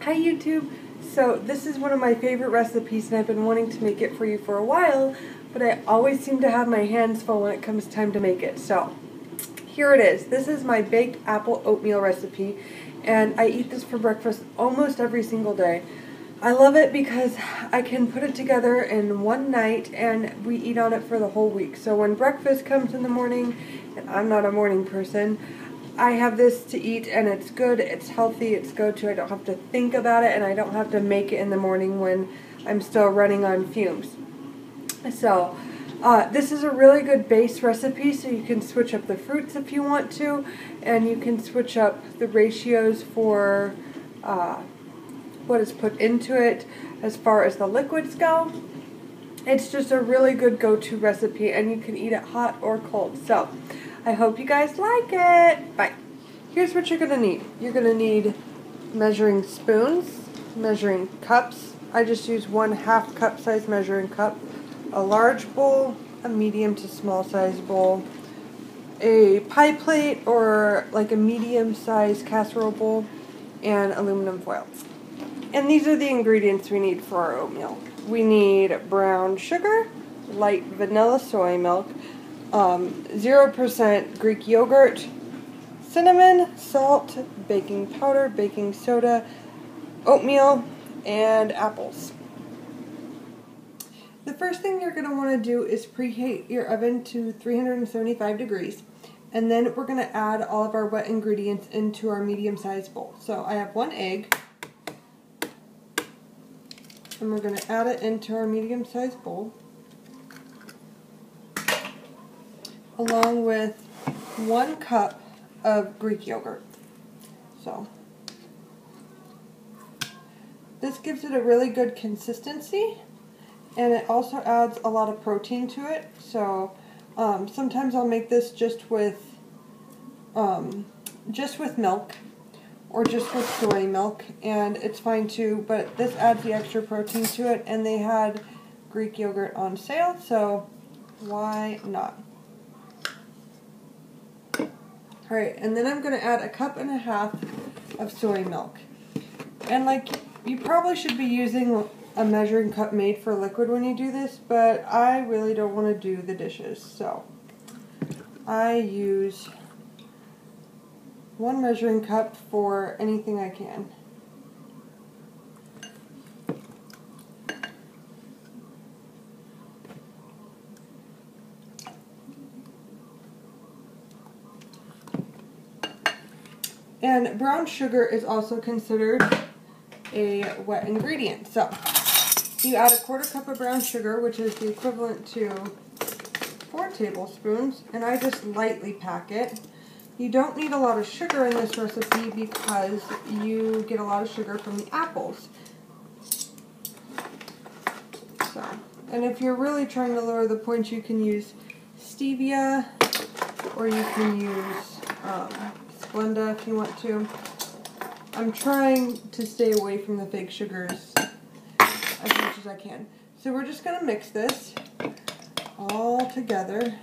Hi YouTube! So this is one of my favorite recipes and I've been wanting to make it for you for a while, but I always seem to have my hands full when it comes time to make it. So here it is. This is my baked apple oatmeal recipe and I eat this for breakfast almost every single day. I love it because I can put it together in one night and we eat on it for the whole week. So when breakfast comes in the morning, and I'm not a morning person, I have this to eat and it's good, it's healthy, it's go-to. I don't have to think about it and I don't have to make it in the morning when I'm still running on fumes. So this is a really good base recipe, so you can switch up the fruits if you want to, and you can switch up the ratios for what is put into it as far as the liquids go. It's just a really good go-to recipe and you can eat it hot or cold. So I hope you guys like it. Bye. Here's what you're going to need. You're going to need measuring spoons, measuring cups. I just use 1/2 cup size measuring cup, a large bowl, a medium to small size bowl, a pie plate or like a medium size casserole bowl, and aluminum foil. And these are the ingredients we need for our oatmeal. We need brown sugar, light vanilla soy milk, 0% Greek yogurt, cinnamon, salt, baking powder, baking soda, oatmeal, and apples. The first thing you're going to want to do is preheat your oven to 375 degrees, and then we're going to add all of our wet ingredients into our medium-sized bowl. So I have 1 egg, and we're going to add it into our medium-sized bowl, along with 1 cup of Greek yogurt. So this gives it a really good consistency, and it also adds a lot of protein to it. So sometimes I'll make this just with milk or just with soy milk, and it's fine too, but this adds the extra protein to it, and they had Greek yogurt on sale, so why not? Alright, and then I'm going to add 1.5 cups of soy milk. And like, you probably should be using a measuring cup made for liquid when you do this, but I really don't want to do the dishes, so I use 1 measuring cup for anything I can. And brown sugar is also considered a wet ingredient. So you add 1/4 cup of brown sugar, which is the equivalent to 4 tablespoons, and I just lightly pack it. You don't need a lot of sugar in this recipe because you get a lot of sugar from the apples. So, and if you're really trying to lower the points, you can use stevia, or you can use Splenda if you want to. I'm trying to stay away from the fake sugars as much as I can. So we're just going to mix this all together.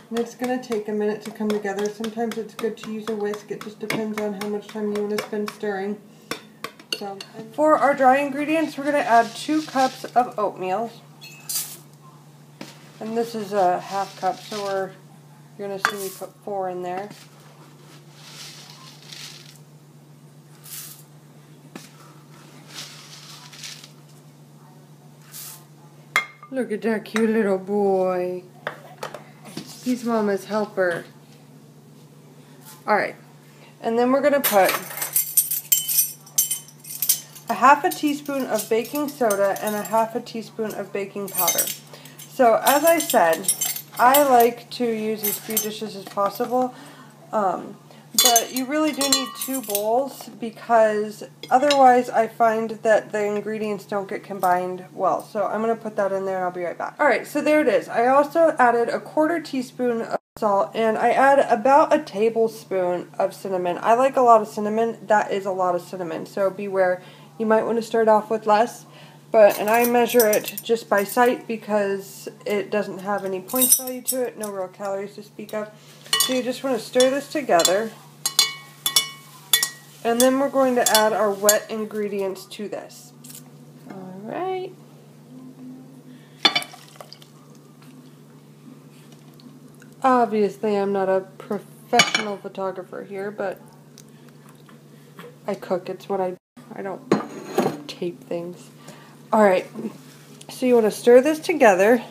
And it's going to take a minute to come together. Sometimes it's good to use a whisk. It just depends on how much time you want to spend stirring. So, for our dry ingredients, we're going to add 2 cups of oatmeal. And this is a 1/2 cup, so you're going to see me put 4 in there. Look at that cute little boy. He's Mama's helper. Alright, and then we're going to put 1/2 teaspoon of baking soda and 1/2 teaspoon of baking powder. So as I said, I like to use as few dishes as possible, but you really do need 2 bowls because otherwise I find that the ingredients don't get combined well. So I'm going to put that in there and I'll be right back. Alright, so there it is. I also added 1/4 teaspoon of salt, and I add about 1 tablespoon of cinnamon. I like a lot of cinnamon. That is a lot of cinnamon, so beware. You might want to start off with less, and I measure it just by sight because it doesn't have any points value to it, no real calories to speak of. So you just want to stir this together, and then we're going to add our wet ingredients to this. Alright. Obviously I'm not a professional photographer here, but I cook, it's what I do. I don't tape things. Alright, so you want to stir this together,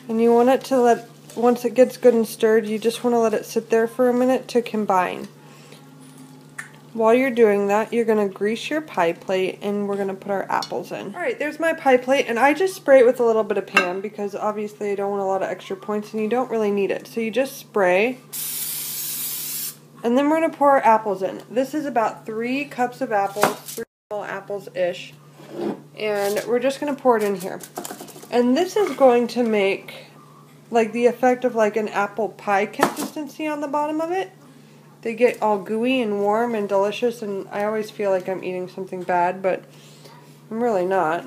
and you want it to once it gets good and stirred, you just want to let it sit there for a minute to combine. While you're doing that, you're going to grease your pie plate, and we're going to put our apples in. Alright, there's my pie plate, and I just spray it with a little bit of Pam because obviously I don't want a lot of extra points, and you don't really need it. So you just spray, and then we're going to pour our apples in. This is about 3 cups of apples, 3 small apples-ish, and we're just going to pour it in here. And this is going to make like the effect of like an apple pie consistency on the bottom of it. They get all gooey and warm and delicious, and I always feel like I'm eating something bad, but I'm really not.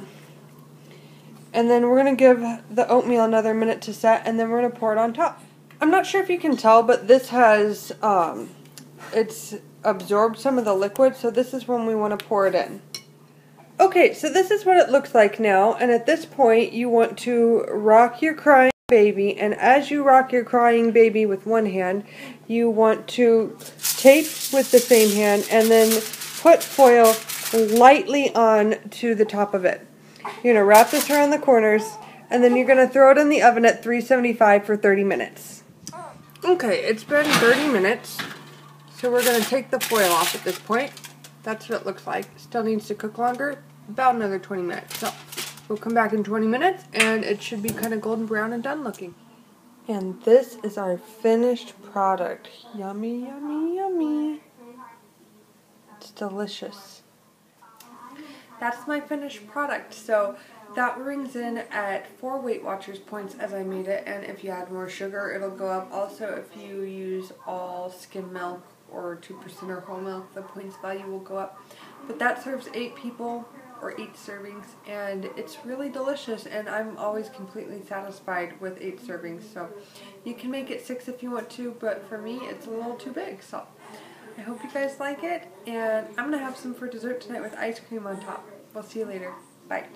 And then we're going to give the oatmeal another minute to set, and then we're going to pour it on top. I'm not sure if you can tell, but this has, it's absorbed some of the liquid, so this is when we want to pour it in. Okay, so this is what it looks like now, and at this point you want to rock your crying baby, and as you rock your crying baby with one hand, you want to tape with the same hand and then put foil lightly on to the top of it. You're going to wrap this around the corners, and then you're going to throw it in the oven at 375 for 30 minutes. Okay, it's been 30 minutes, so we're going to take the foil off at this point. That's what it looks like. Still needs to cook longer, about another 20 minutes. So we'll come back in 20 minutes, and it should be kind of golden brown and done looking. And this is our finished product. Yummy, yummy, yummy. It's delicious. That's my finished product. So that rings in at 4 Weight Watchers points as I made it, and if you add more sugar, it'll go up. Also, if you use all skim milk or 2% or whole milk, the points value will go up. But that serves 8 people, or 8 servings, and it's really delicious, and I'm always completely satisfied with 8 servings. So you can make it 6 if you want to, but for me it's a little too big. So I hope you guys like it, and I'm gonna have some for dessert tonight with ice cream on top. We'll see you later. Bye.